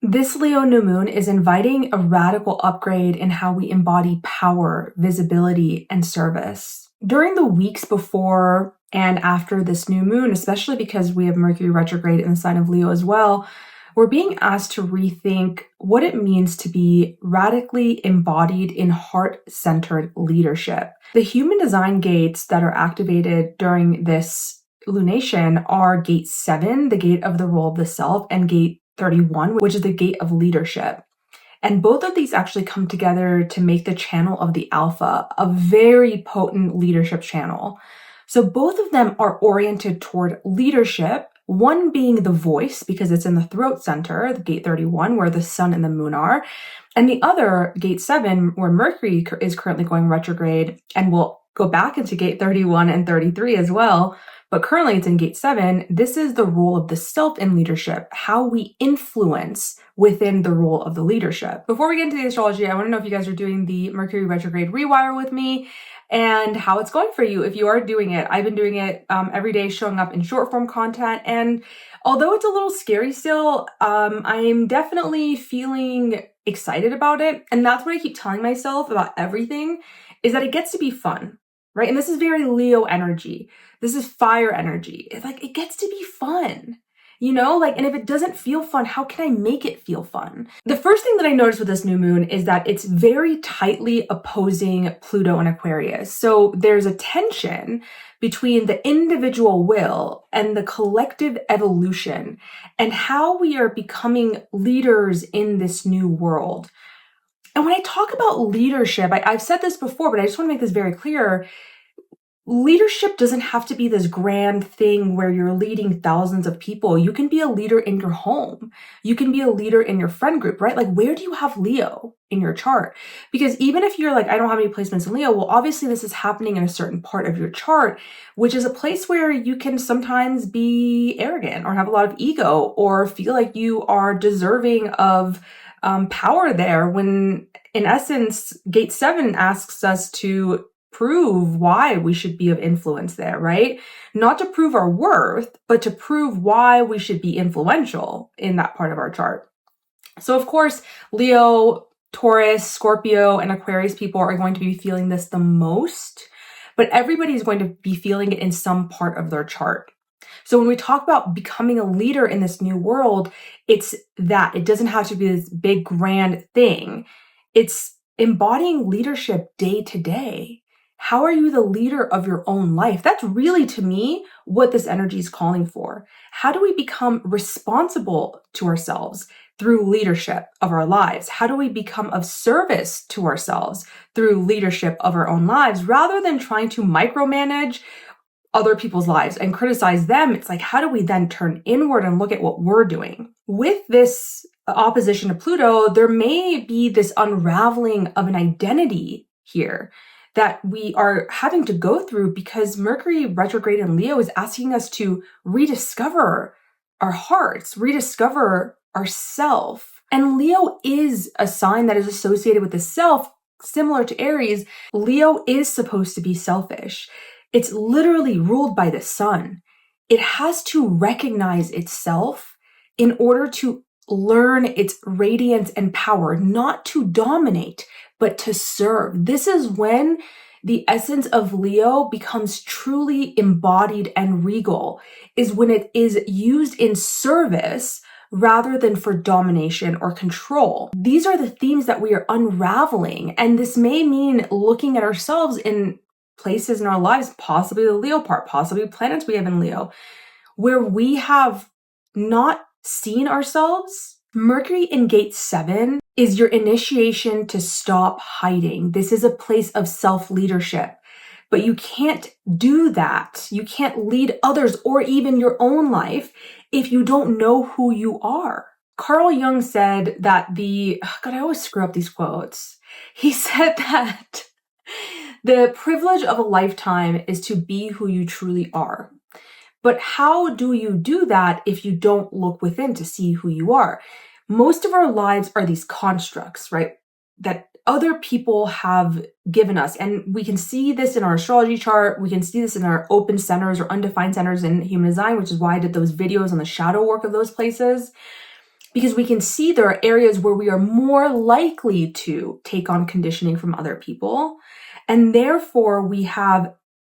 This Leo new moon is inviting a radical upgrade in how we embody power, visibility, and service. During the weeks before and after this new moon, especially because we have Mercury retrograde in the sign of Leo as well, we're being asked to rethink what it means to be radically embodied in heart-centered leadership. The human design gates that are activated during this lunation are gate 7, the gate of the role of the self, and gate 31, which is the gate of leadership. And both of these actually come together to make the channel of the alpha, a very potent leadership channel. So both of them are oriented toward leadership, one being the voice because it's in the throat center, the gate 31, where the sun and the moon are, and the other, gate 7, where Mercury is currently going retrograde and will go back into gate 31 and 33 as well. But currently it's in gate 7. This is the role of the self in leadership, how we influence within the role of the leadership. Before we get into the astrology, I want to know if you guys are doing the Mercury retrograde rewire with me and how it's going for you. If you are doing it, I've been doing it every day, showing up in short form content. And although it's a little scary still, I'm definitely feeling excited about it. And that's what I keep telling myself about everything, is that it gets to be fun, right? And this is very Leo energy. This is fire energy. It's like, it gets to be fun, and if it doesn't feel fun, how can I make it feel fun? The first thing that I noticed with this new moon is that it's very tightly opposing Pluto and Aquarius. So there's a tension between the individual will and the collective evolution and how we are becoming leaders in this new world. And when I talk about leadership, I've said this before, but I just want to make this very clear. Leadership doesn't have to be this grand thing where you're leading thousands of people. You can be a leader in your home. You can be a leader in your friend group, right? Like, where do you have Leo in your chart? Because even if you're like, I don't have any placements in Leo, well, obviously this is happening in a certain part of your chart, which is a place where you can sometimes be arrogant or have a lot of ego or feel like you are deserving of power there, when in essence, gate 7 asks us to prove why we should be of influence there, right? Not to prove our worth, but to prove why we should be influential in that part of our chart. So of course, Leo, Taurus, Scorpio, and Aquarius people are going to be feeling this the most, but everybody is going to be feeling it in some part of their chart. So when we talk about becoming a leader in this new world, it's that. It doesn't have to be this big grand thing. It's embodying leadership day to day. How are you the leader of your own life? That's really, to me, what this energy is calling for. How do we become responsible to ourselves through leadership of our lives? How do we become of service to ourselves through leadership of our own lives, rather than trying to micromanage other people's lives and criticize them? It's like, how do we then turn inward and look at what we're doing? With this opposition to Pluto, there may be this unraveling of an identity here that we are having to go through, because Mercury retrograde in Leo is asking us to rediscover our hearts, rediscover ourself. And Leo is a sign that is associated with the self, similar to Aries. Leo is supposed to be selfish. It's literally ruled by the sun. It has to recognize itself in order to learn its radiance and power, not to dominate, but to serve. This is when the essence of Leo becomes truly embodied and regal, is when it is used in service rather than for domination or control. These are the themes that we are unraveling, and this may mean looking at ourselves in places in our lives, possibly the Leo part, possibly planets we have in Leo, where we have not seen ourselves. Mercury in gate 7 is your initiation to stop hiding. This is a place of self-leadership, but you can't do that. You can't lead others or even your own life if you don't know who you are. Carl Jung said that I always screw up these quotes. He said that the privilege of a lifetime is to be who you truly are. But how do you do that if you don't look within to see who you are? Most of our lives are these constructs, right, that other people have given us. And we can see this in our astrology chart. We can see this in our open centers or undefined centers in human design, which is why I did those videos on the shadow work of those places. because we can see there are areas where we are more likely to take on conditioning from other people. And therefore we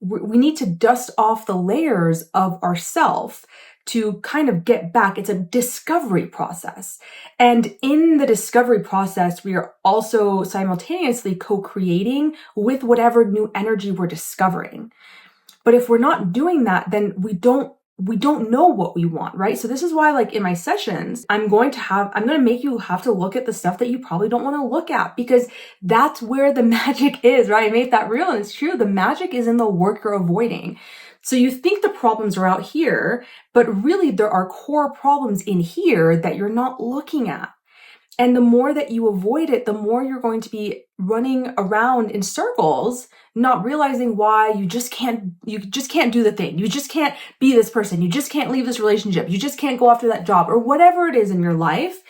need to dust off the layers of ourself to kind of get back. It's a discovery process. And in the discovery process, we are also simultaneously co-creating with whatever new energy we're discovering. But if we're not doing that, then we don't know what we want, right? So this is why, like, in my sessions, I'm going to make you have to look at the stuff that you probably don't want to look at, because that's where the magic is, right? I made that real, and it's true. The magic is in the work you're avoiding. So you think the problems are out here, but really there are core problems in here that you're not looking at. And the more that you avoid it, the more you're going to be running around in circles, not realizing why you just can't do the thing. You just can't be this person. You just can't leave this relationship. You just can't go after that job, or whatever it is in your life,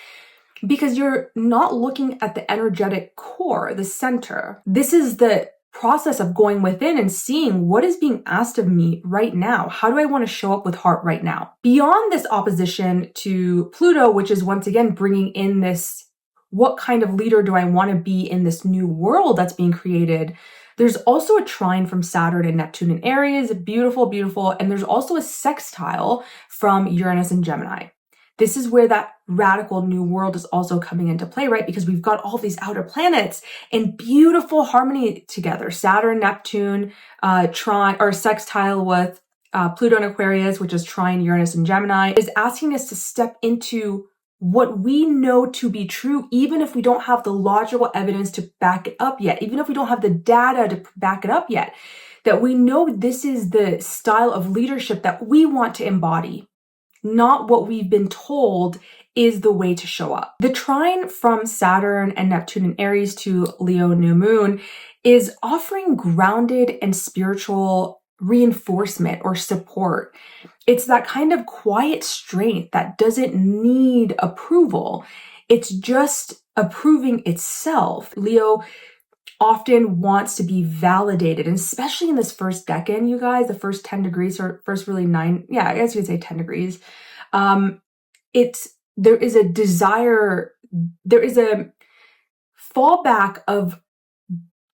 because you're not looking at the energetic core, the center. This is the process of going within and seeing what is being asked of me right now. How do I want to show up with heart right now? Beyond this opposition to Pluto, which is once again bringing in this, what kind of leader do I want to be in this new world that's being created? There's also a trine from Saturn and Neptune in Aries, beautiful, beautiful. And there's also a sextile from Uranus and Gemini. This is where that radical new world is also coming into play, right? Because we've got all these outer planets in beautiful harmony together. Saturn, Neptune, trine or sextile with Pluto and Aquarius, which is trine Uranus and Gemini, is asking us to step into what we know to be true, even if we don't have the logical evidence to back it up yet, even if we don't have the data to back it up yet, that we know this is the style of leadership that we want to embody, not what we've been told is the way to show up. The trine from Saturn and Neptune in Aries to Leo new moon is offering grounded and spiritual reinforcement or support. It's that kind of quiet strength that doesn't need approval. It's just approving itself. Leo often wants to be validated, and especially in this first decan, you guys, the first 10 degrees or first really 9, yeah, I guess you could say 10 degrees. There is a desire, there is a fallback of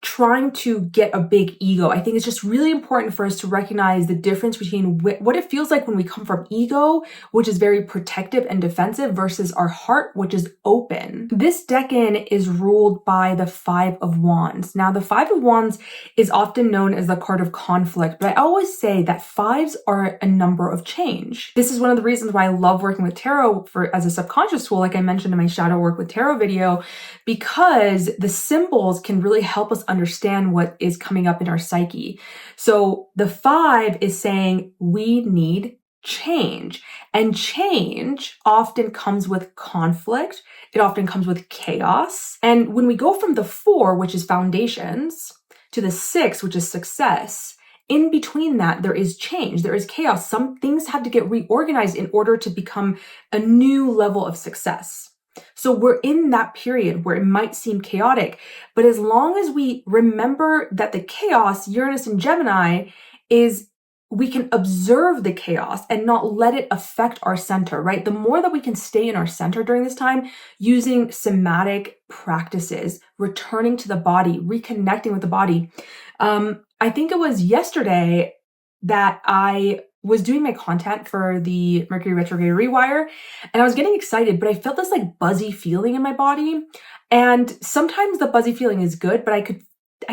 trying to get a big ego. I think it's just really important for us to recognize the difference between what it feels like when we come from ego, which is very protective and defensive, versus our heart, which is open. This decan is ruled by the 5 of Wands. Now, the 5 of Wands is often known as the card of conflict, but I always say that 5s are a number of change. This is one of the reasons why I love working with tarot as a subconscious tool, like I mentioned in my shadow work with tarot video, because the symbols can really help us understand what is coming up in our psyche. So the 5 is saying we need change, and change often comes with conflict. It often comes with chaos. And when we go from the 4, which is foundations, to the 6, which is success, in between that, there is change, there is chaos. Some things have to get reorganized in order to become a new level of success. So we're in that period where it might seem chaotic, but as long as we remember that the chaos, Uranus and Gemini, is we can observe the chaos and not let it affect our center, right? The more that we can stay in our center during this time, using somatic practices, returning to the body, reconnecting with the body. I think it was yesterday that I was doing my content for the Mercury retrograde rewire, and I was getting excited, but I felt this like buzzy feeling in my body. And sometimes the buzzy feeling is good, but I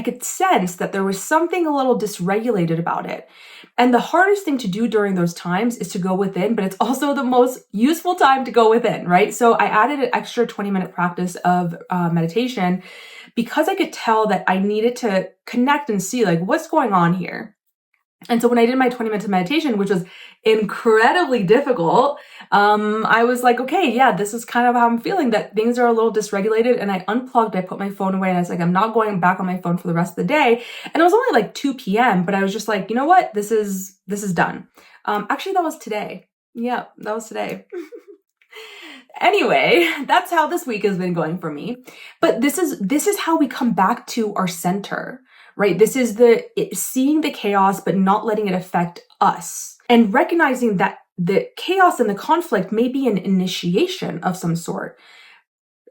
could sense that there was something a little dysregulated about it. And the hardest thing to do during those times is to go within, but it's also the most useful time to go within, right? So I added an extra 20-minute practice of meditation because I could tell that I needed to connect and see like what's going on here. And so when I did my 20 minutes of meditation, which was incredibly difficult, I was like, okay, yeah, this is kind of how I'm feeling, that things are a little dysregulated. And I unplugged, I put my phone away, and I was like, I'm not going back on my phone for the rest of the day. And it was only like 2 p.m., but I was just like, you know what? This is done. Actually, that was today. Yeah, that was today. Anyway, that's how this week has been going for me. But this is how we come back to our center, right? This is seeing the chaos, but not letting it affect us, and recognizing that the chaos and the conflict may be an initiation of some sort,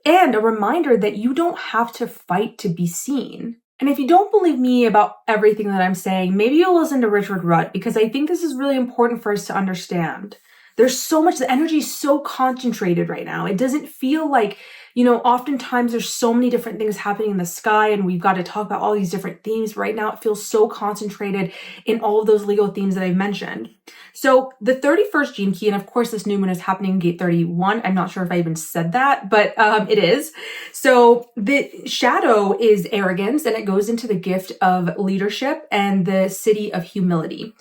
and a reminder that you don't have to fight to be seen. And if you don't believe me about everything that I'm saying, maybe you'll listen to Richard Rudd, because I think this is really important for us to understand. There's so much, the energy is so concentrated right now. It doesn't feel like, oftentimes there's so many different things happening in the sky and we've got to talk about all these different themes. Right now, it feels so concentrated in all of those Leo themes that I've mentioned. So the 31st gene key, and of course this new moon is happening in gate 31. I'm not sure if I even said that, but it is. So the shadow is arrogance, and it goes into the gift of leadership and the city of humility.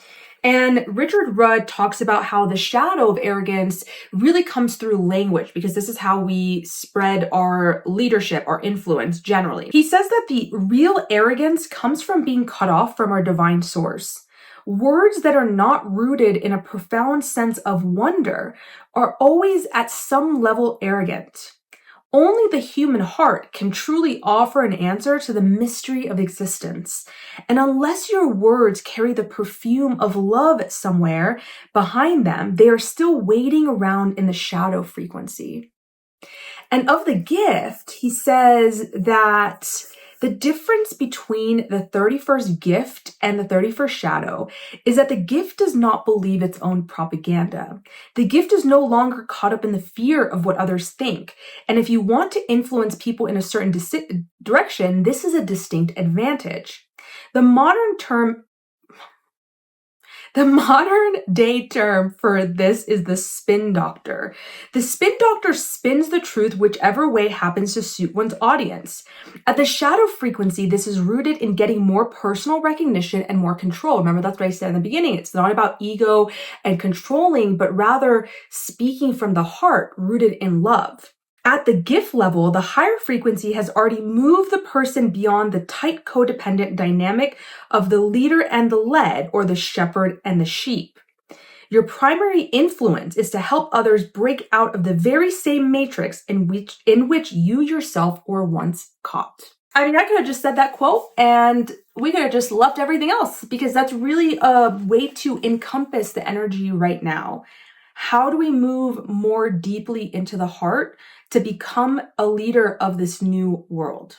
And Richard Rudd talks about how the shadow of arrogance really comes through language, because this is how we spread our leadership, our influence generally. He says that the real arrogance comes from being cut off from our divine source. Words that are not rooted in a profound sense of wonder are always at some level arrogant. Only the human heart can truly offer an answer to the mystery of existence. And unless your words carry the perfume of love somewhere behind them, they are still waiting around in the shadow frequency. And of the gift, he says that the difference between the 31st gift and the 31st shadow is that the gift does not believe its own propaganda. The gift is no longer caught up in the fear of what others think. And if you want to influence people in a certain direction, this is a distinct advantage. The modern day term for this is the spin doctor. The spin doctor spins the truth whichever way happens to suit one's audience. At the shadow frequency, this is rooted in getting more personal recognition and more control. Remember, that's what I said in the beginning. It's not about ego and controlling, but rather speaking from the heart, rooted in love. At the gift level, the higher frequency has already moved the person beyond the tight codependent dynamic of the leader and the led, or the shepherd and the sheep. Your primary influence is to help others break out of the very same matrix in which you yourself were once caught. I mean, I could have just said that quote and we could have just left everything else, because that's really a way to encompass the energy right now. How do we move more deeply into the heart to become a leader of this new world?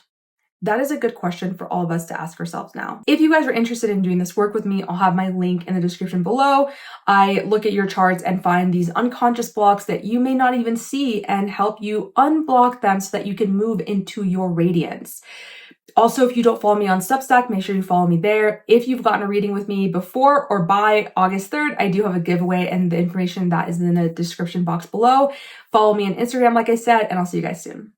That is a good question for all of us to ask ourselves now. If you guys are interested in doing this work with me, I'll have my link in the description below. I look at your charts and find these unconscious blocks that you may not even see and help you unblock them so that you can move into your radiance. Also, if you don't follow me on Substack, make sure you follow me there. If you've gotten a reading with me before or by August 3rd, I do have a giveaway, and the information that is in the description box below. Follow me on Instagram, like I said, and I'll see you guys soon.